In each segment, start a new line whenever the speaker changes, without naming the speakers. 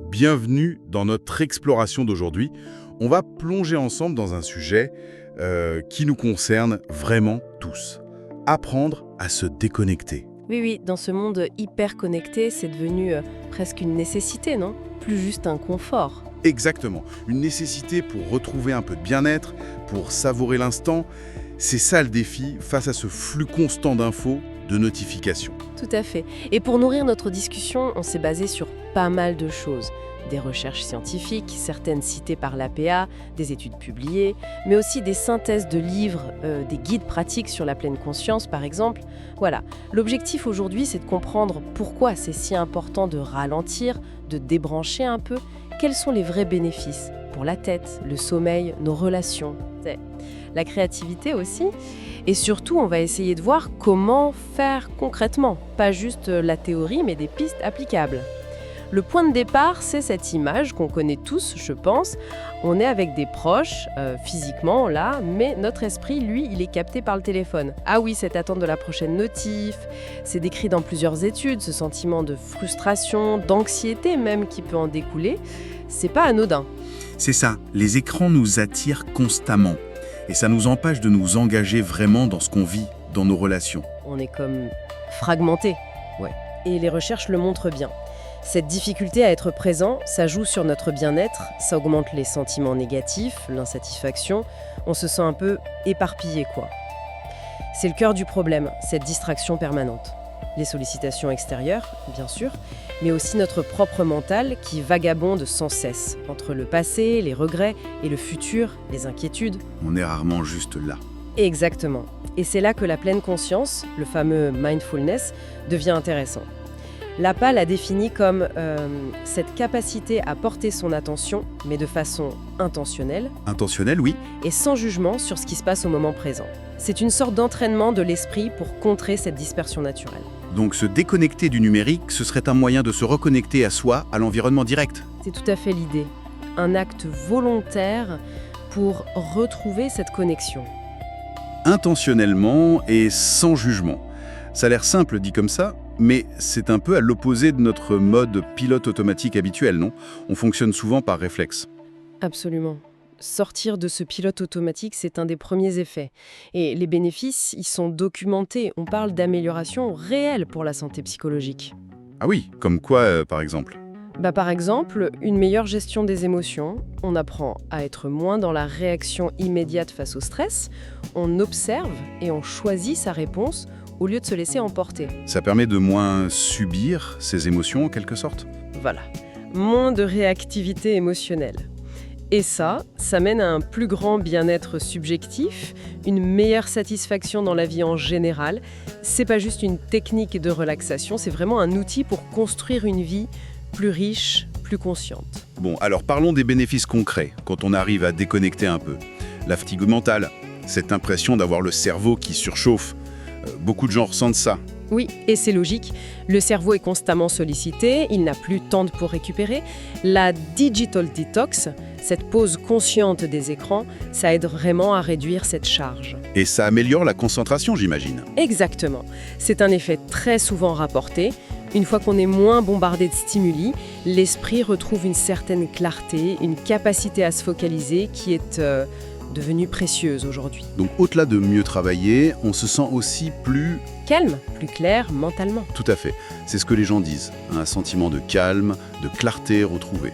Bienvenue dans notre exploration d'aujourd'hui. On va plonger ensemble dans un sujet qui nous concerne vraiment tous. Apprendre à se déconnecter.
Oui, dans ce monde hyper connecté, c'est devenu presque une nécessité, non? Plus juste un confort.
Exactement. Une nécessité pour retrouver un peu de bien-être, pour savourer l'instant. C'est ça le défi face à ce flux constant d'infos, de notifications.
Tout à fait. Et pour nourrir notre discussion, on s'est basé sur pas mal de choses. Des recherches scientifiques, certaines citées par l'APA, des études publiées, mais aussi des synthèses de livres, des guides pratiques sur la pleine conscience, par exemple. Voilà. L'objectif aujourd'hui, c'est de comprendre pourquoi c'est si important de ralentir, de débrancher un peu. Quels sont les vrais bénéfices pour la tête, le sommeil, nos relations, la créativité aussi. Et surtout, on va essayer de voir comment faire concrètement. Pas juste la théorie, mais des pistes applicables. Le point de départ, c'est cette image qu'on connaît tous, je pense. On est avec des proches, physiquement, là, mais notre esprit, lui, il est capté par le téléphone. Ah oui, cette attente de la prochaine notif, c'est décrit dans plusieurs études, ce sentiment de frustration, d'anxiété même qui peut en découler, c'est pas anodin.
C'est ça, les écrans nous attirent constamment. Et ça nous empêche de nous engager vraiment dans ce qu'on vit, dans nos relations.
On est comme fragmenté. Ouais. Et les recherches le montrent bien. Cette difficulté à être présent, ça joue sur notre bien-être, ça augmente les sentiments négatifs, l'insatisfaction, on se sent un peu éparpillé, quoi. C'est le cœur du problème, cette distraction permanente. Les sollicitations extérieures, bien sûr, mais aussi notre propre mental qui vagabonde sans cesse, entre le passé, les regrets, et le futur, les inquiétudes.
On est rarement juste là.
Exactement. Et c'est là que la pleine conscience, le fameux mindfulness, devient intéressant. L'APA l'a défini comme cette capacité à porter son attention, mais de façon intentionnelle.
Intentionnel, oui.
Et sans jugement sur ce qui se passe au moment présent. C'est une sorte d'entraînement de l'esprit pour contrer cette dispersion naturelle.
Donc se déconnecter du numérique, ce serait un moyen de se reconnecter à soi, à l'environnement direct.
C'est tout à fait l'idée. Un acte volontaire pour retrouver cette connexion.
Intentionnellement et sans jugement. Ça a l'air simple dit comme ça, mais c'est un peu à l'opposé de notre mode pilote automatique habituel, non? On fonctionne souvent par réflexe.
Absolument. Sortir de ce pilote automatique, c'est un des premiers effets. Et les bénéfices, ils sont documentés. On parle d'amélioration réelle pour la santé psychologique.
Ah oui, comme quoi par exemple?
Par exemple, une meilleure gestion des émotions. On apprend à être moins dans la réaction immédiate face au stress. On observe et on choisit sa réponse au lieu de se laisser emporter.
Ça permet de moins subir ces émotions en quelque sorte?
Voilà, moins de réactivité émotionnelle. Et ça mène à un plus grand bien-être subjectif, une meilleure satisfaction dans la vie en général. C'est pas juste une technique de relaxation, c'est vraiment un outil pour construire une vie plus riche, plus consciente.
Bon, alors parlons des bénéfices concrets quand on arrive à déconnecter un peu. La fatigue mentale, cette impression d'avoir le cerveau qui surchauffe. Beaucoup de gens ressentent ça.
Oui, et c'est logique. Le cerveau est constamment sollicité, il n'a plus de temps pour récupérer. La digital detox, cette pause consciente des écrans, ça aide vraiment à réduire cette charge.
Et ça améliore la concentration, j'imagine.
Exactement. C'est un effet très souvent rapporté. Une fois qu'on est moins bombardé de stimuli, l'esprit retrouve une certaine clarté, une capacité à se focaliser qui est devenue précieuse aujourd'hui.
Donc au-delà de mieux travailler, on se sent aussi plus...
calme, plus clair mentalement.
Tout à fait. C'est ce que les gens disent. Un sentiment de calme, de clarté retrouvée.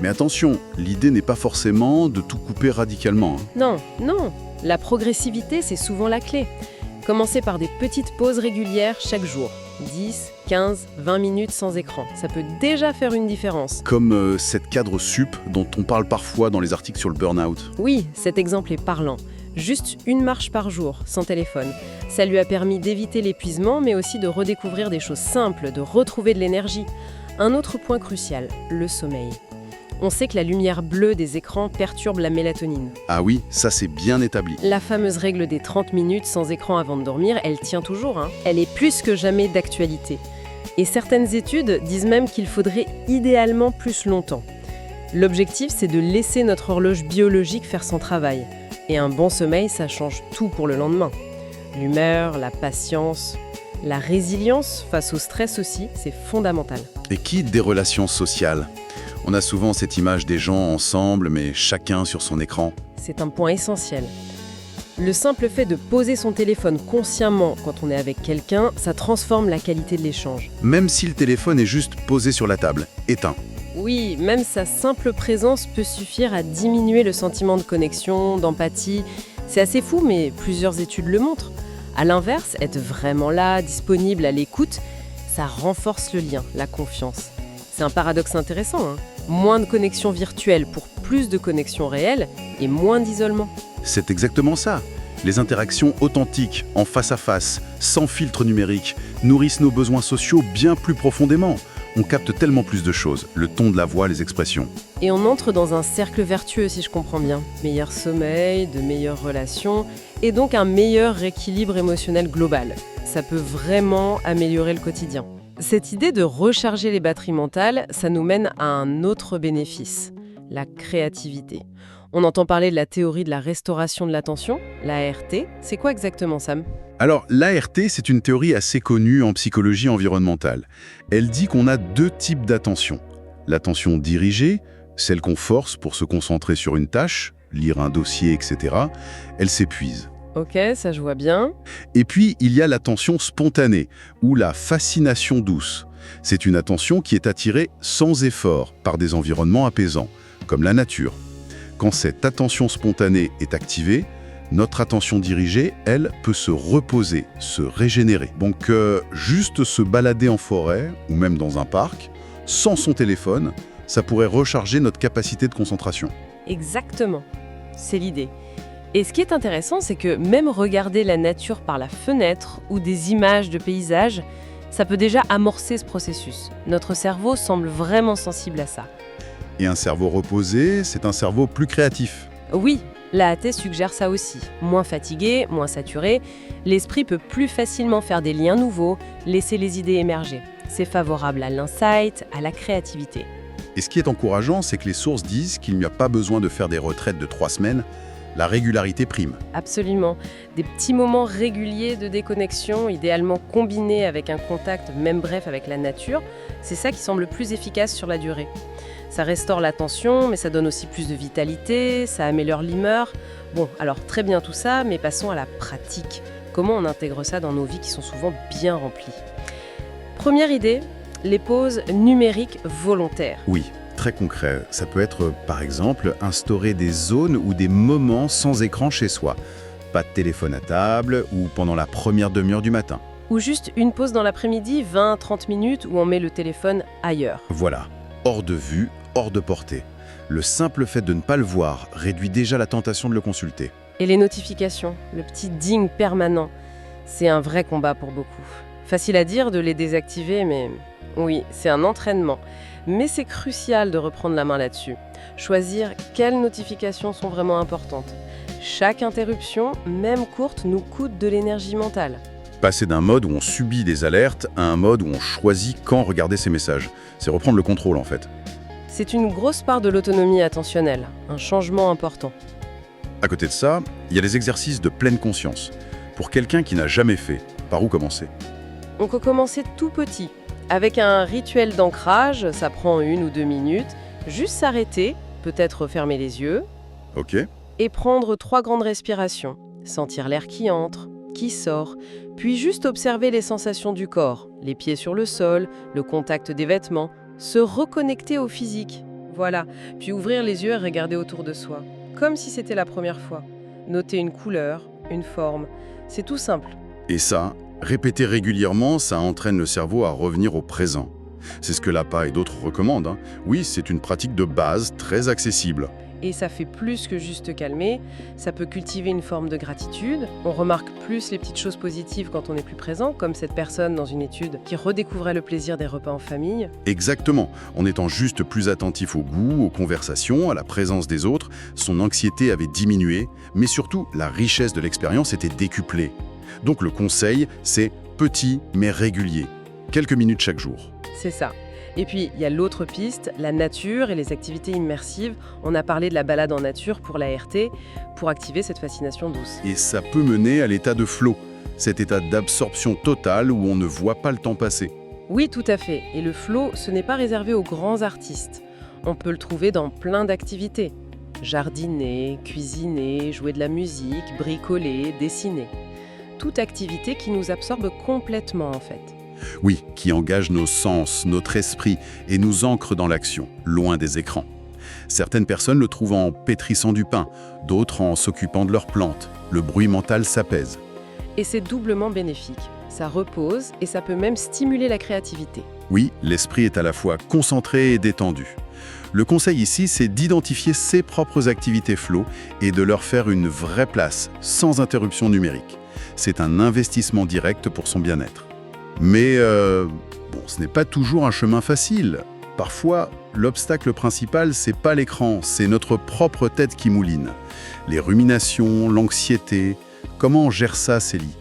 Mais attention, l'idée n'est pas forcément de tout couper radicalement.
Non. La progressivité, c'est souvent la clé. Commencez par des petites pauses régulières chaque jour. 10, 15, 20 minutes sans écran. Ça peut déjà faire une différence.
Comme cette cadre sup dont on parle parfois dans les articles sur le burn-out.
Oui, cet exemple est parlant. Juste une marche par jour, sans téléphone. Ça lui a permis d'éviter l'épuisement, mais aussi de redécouvrir des choses simples, de retrouver de l'énergie. Un autre point crucial, le sommeil. On sait que la lumière bleue des écrans perturbe la mélatonine.
Ah oui, ça c'est bien établi.
La fameuse règle des 30 minutes sans écran avant de dormir, elle tient toujours. Elle est plus que jamais d'actualité. Et certaines études disent même qu'il faudrait idéalement plus longtemps. L'objectif, c'est de laisser notre horloge biologique faire son travail. Et un bon sommeil, ça change tout pour le lendemain. L'humeur, la patience, la résilience face au stress aussi, c'est fondamental.
Et qui des relations sociales? On a souvent cette image des gens ensemble, mais chacun sur son écran.
C'est un point essentiel. Le simple fait de poser son téléphone consciemment quand on est avec quelqu'un, ça transforme la qualité de l'échange.
Même si le téléphone est juste posé sur la table, éteint.
Oui, même sa simple présence peut suffire à diminuer le sentiment de connexion, d'empathie. C'est assez fou, mais plusieurs études le montrent. À l'inverse, être vraiment là, disponible, à l'écoute, ça renforce le lien, la confiance. C'est un paradoxe intéressant, hein. Moins de connexion virtuelle pour plus de connexion réelle et moins d'isolement.
C'est exactement ça. Les interactions authentiques, en face à face, sans filtre numérique, nourrissent nos besoins sociaux bien plus profondément. On capte tellement plus de choses, le ton de la voix, les expressions.
Et on entre dans un cercle vertueux, si je comprends bien. Meilleur sommeil, de meilleures relations, et donc un meilleur équilibre émotionnel global. Ça peut vraiment améliorer le quotidien. Cette idée de recharger les batteries mentales, ça nous mène à un autre bénéfice, la créativité. On entend parler de la théorie de la restauration de l'attention, l'ART. C'est quoi exactement, Sam ?
Alors, l'ART, c'est une théorie assez connue en psychologie environnementale. Elle dit qu'on a deux types d'attention. L'attention dirigée, celle qu'on force pour se concentrer sur une tâche, lire un dossier, etc. Elle s'épuise.
Ok, ça je vois bien.
Et puis, il y a l'attention spontanée, ou la fascination douce. C'est une attention qui est attirée sans effort par des environnements apaisants, comme la nature. Quand cette attention spontanée est activée, notre attention dirigée, elle, peut se reposer, se régénérer. Donc, juste se balader en forêt, ou même dans un parc, sans son téléphone, ça pourrait recharger notre capacité de concentration.
Exactement, c'est l'idée. Et ce qui est intéressant, c'est que même regarder la nature par la fenêtre ou des images de paysages, ça peut déjà amorcer ce processus. Notre cerveau semble vraiment sensible à ça.
Et un cerveau reposé, c'est un cerveau plus créatif.
Oui, l'AAT suggère ça aussi. Moins fatigué, moins saturé, l'esprit peut plus facilement faire des liens nouveaux, laisser les idées émerger. C'est favorable à l'insight, à la créativité.
Et ce qui est encourageant, c'est que les sources disent qu'il n'y a pas besoin de faire des retraites de 3 semaines. La régularité prime.
Absolument. Des petits moments réguliers de déconnexion, idéalement combinés avec un contact, même bref, avec la nature, c'est ça qui semble le plus efficace sur la durée. Ça restaure l'attention, mais ça donne aussi plus de vitalité, ça améliore l'humeur. Bon, alors très bien tout ça, mais passons à la pratique. Comment on intègre ça dans nos vies qui sont souvent bien remplies ? Première idée, les pauses numériques volontaires.
Oui. Très concret. Ça peut être, par exemple, instaurer des zones ou des moments sans écran chez soi. Pas de téléphone à table ou pendant la première demi-heure du matin.
Ou juste une pause dans l'après-midi, 20-30 minutes, où on met le téléphone ailleurs.
Voilà, hors de vue, hors de portée. Le simple fait de ne pas le voir réduit déjà la tentation de le consulter.
Et les notifications, le petit ding permanent, c'est un vrai combat pour beaucoup. Facile à dire de les désactiver, mais oui, c'est un entraînement. Mais c'est crucial de reprendre la main là-dessus. Choisir quelles notifications sont vraiment importantes. Chaque interruption, même courte, nous coûte de l'énergie mentale.
Passer d'un mode où on subit des alertes à un mode où on choisit quand regarder ses messages. C'est reprendre le contrôle en fait.
C'est une grosse part de l'autonomie attentionnelle, un changement important.
À côté de ça, il y a des exercices de pleine conscience. Pour quelqu'un qui n'a jamais fait, par où commencer ?
On peut commencer tout petit. Avec un rituel d'ancrage, ça prend 1 ou 2 minutes, juste s'arrêter, peut-être fermer les yeux,
Ok.
et prendre 3 grandes respirations. Sentir l'air qui entre, qui sort, puis juste observer les sensations du corps, les pieds sur le sol, le contact des vêtements, se reconnecter au physique. Voilà, puis ouvrir les yeux et regarder autour de soi, comme si c'était la première fois. Noter une couleur, une forme, c'est tout simple.
Et ça, répéter régulièrement, ça entraîne le cerveau à revenir au présent. C'est ce que l'APA et d'autres recommandent, hein. Oui, c'est une pratique de base très accessible.
Et ça fait plus que juste calmer, ça peut cultiver une forme de gratitude. On remarque plus les petites choses positives quand on est plus présent, comme cette personne dans une étude qui redécouvrait le plaisir des repas en famille.
Exactement. En étant juste plus attentif au goût, aux conversations, à la présence des autres, son anxiété avait diminué, mais surtout, la richesse de l'expérience était décuplée. Donc le conseil, c'est petit mais régulier. Quelques minutes chaque jour.
C'est ça. Et puis, il y a l'autre piste, la nature et les activités immersives. On a parlé de la balade en nature pour l'ART, pour activer cette fascination douce.
Et ça peut mener à l'état de flow, cet état d'absorption totale où on ne voit pas le temps passer.
Oui, tout à fait. Et le flow, ce n'est pas réservé aux grands artistes. On peut le trouver dans plein d'activités. Jardiner, cuisiner, jouer de la musique, bricoler, dessiner. Toute activité qui nous absorbe complètement, en fait.
Oui, qui engage nos sens, notre esprit et nous ancre dans l'action, loin des écrans. Certaines personnes le trouvent en pétrissant du pain, d'autres en s'occupant de leurs plantes. Le bruit mental s'apaise.
Et c'est doublement bénéfique. Ça repose et ça peut même stimuler la créativité.
Oui, l'esprit est à la fois concentré et détendu. Le conseil ici, c'est d'identifier ses propres activités flow et de leur faire une vraie place, sans interruption numérique. C'est un investissement direct pour son bien-être. Mais ce n'est pas toujours un chemin facile. Parfois, l'obstacle principal, c'est pas l'écran, c'est notre propre tête qui mouline. Les ruminations, l'anxiété, comment on gère ça, Célie?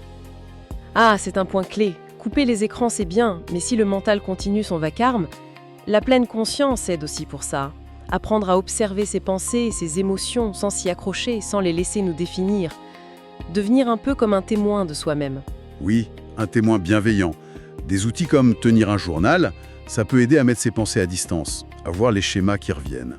Ah, c'est un point clé. Couper les écrans, c'est bien, mais si le mental continue son vacarme, la pleine conscience aide aussi pour ça. Apprendre à observer ses pensées et ses émotions sans s'y accrocher, sans les laisser nous définir. Devenir un peu comme un témoin de soi-même.
Oui, un témoin bienveillant. Des outils comme tenir un journal, ça peut aider à mettre ses pensées à distance, à voir les schémas qui reviennent.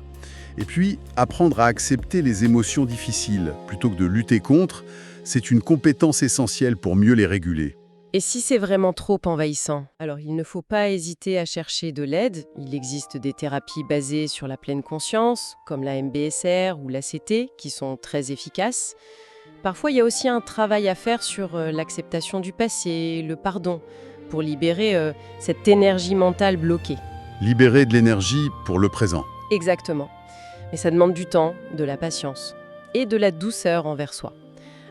Et puis, apprendre à accepter les émotions difficiles, plutôt que de lutter contre, c'est une compétence essentielle pour mieux les réguler.
Et si c'est vraiment trop envahissant? Alors, il ne faut pas hésiter à chercher de l'aide. Il existe des thérapies basées sur la pleine conscience, comme la MBSR ou l'ACT, qui sont très efficaces. Parfois, il y a aussi un travail à faire sur l'acceptation du passé, le pardon, pour libérer cette énergie mentale bloquée.
Libérer de l'énergie pour le présent.
Exactement. Mais ça demande du temps, de la patience et de la douceur envers soi.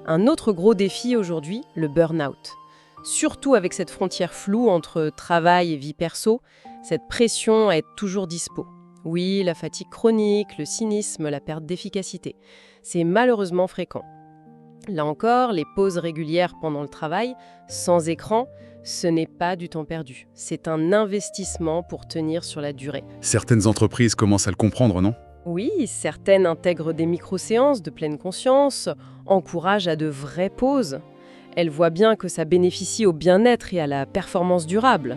Un autre gros défi aujourd'hui, le burn-out. Surtout avec cette frontière floue entre travail et vie perso, cette pression à être toujours dispo. Oui, la fatigue chronique, le cynisme, la perte d'efficacité. C'est malheureusement fréquent. Là encore, les pauses régulières pendant le travail, sans écran, ce n'est pas du temps perdu. C'est un investissement pour tenir sur la durée.
Certaines entreprises commencent à le comprendre, non?
Oui, certaines intègrent des micro-séances de pleine conscience, encouragent à de vraies pauses. Elles voient bien que ça bénéficie au bien-être et à la performance durable.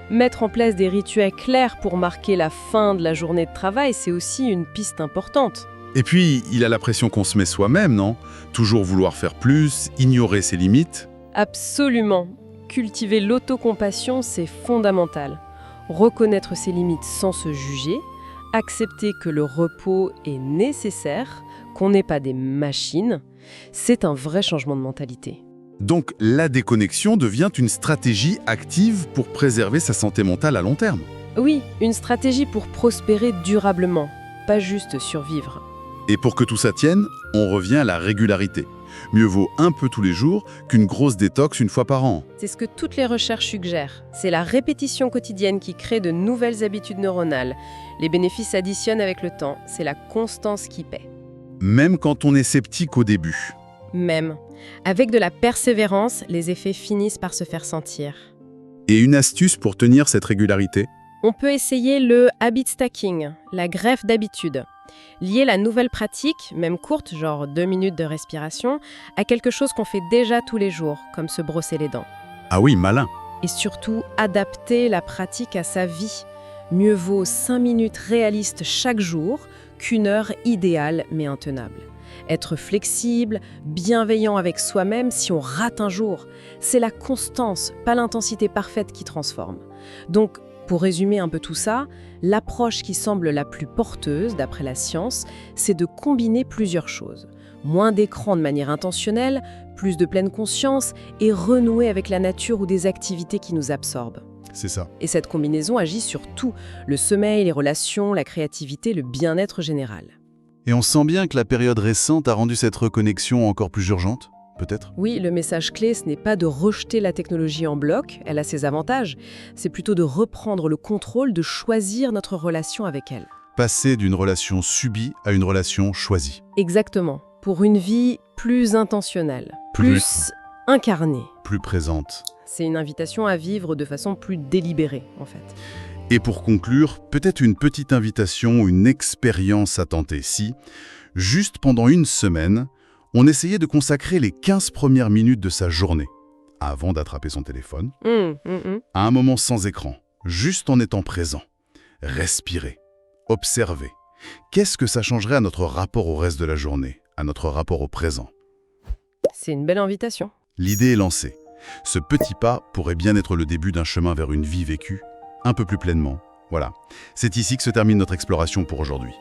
Mettre en place des rituels clairs pour marquer la fin de la journée de travail, c'est aussi une piste importante.
Et puis, il a la pression qu'on se met soi-même, non? Toujours vouloir faire plus, ignorer ses limites.
Absolument. Cultiver l'autocompassion, c'est fondamental. Reconnaître ses limites sans se juger, accepter que le repos est nécessaire, qu'on n'est pas des machines, c'est un vrai changement de mentalité.
Donc, la déconnexion devient une stratégie active pour préserver sa santé mentale à long terme.
Oui, une stratégie pour prospérer durablement, pas juste survivre.
Et pour que tout ça tienne, on revient à la régularité. Mieux vaut un peu tous les jours qu'une grosse détox une fois par an.
C'est ce que toutes les recherches suggèrent. C'est la répétition quotidienne qui crée de nouvelles habitudes neuronales. Les bénéfices s'additionnent avec le temps, c'est la constance qui paie.
Même quand on est sceptique au début.
Même. Avec de la persévérance, les effets finissent par se faire sentir.
Et une astuce pour tenir cette régularité?
On peut essayer le habit stacking, la greffe d'habitude. Lier la nouvelle pratique, même courte, genre 2 minutes de respiration, à quelque chose qu'on fait déjà tous les jours, comme se brosser les dents.
Ah oui, malin.
Et surtout, adapter la pratique à sa vie. Mieux vaut 5 minutes réalistes chaque jour qu'une heure idéale mais intenable. Être flexible, bienveillant avec soi-même si on rate un jour. C'est la constance, pas l'intensité parfaite qui transforme. Donc, pour résumer un peu tout ça, l'approche qui semble la plus porteuse, d'après la science, c'est de combiner plusieurs choses. Moins d'écran de manière intentionnelle, plus de pleine conscience et renouer avec la nature ou des activités qui nous absorbent.
C'est ça.
Et cette combinaison agit sur tout, le sommeil, les relations, la créativité, le bien-être général.
Et on sent bien que la période récente a rendu cette reconnexion encore plus urgente, peut-être?
Oui, le message clé, ce n'est pas de rejeter la technologie en bloc, elle a ses avantages, c'est plutôt de reprendre le contrôle, de choisir notre relation avec elle.
Passer d'une relation subie à une relation choisie.
Exactement, pour une vie plus intentionnelle, plus incarnée.
Plus présente.
C'est une invitation à vivre de façon plus délibérée, en fait.
Et pour conclure, peut-être une petite invitation, une expérience à tenter si, juste pendant une semaine, on essayait de consacrer les 15 premières minutes de sa journée, avant d'attraper son téléphone, à un moment sans écran, juste en étant présent, respirer, observer. Qu'est-ce que ça changerait à notre rapport au reste de la journée, à notre rapport au présent?
C'est une belle invitation.
L'idée est lancée. Ce petit pas pourrait bien être le début d'un chemin vers une vie vécue, un peu plus pleinement. Voilà. C'est ici que se termine notre exploration pour aujourd'hui.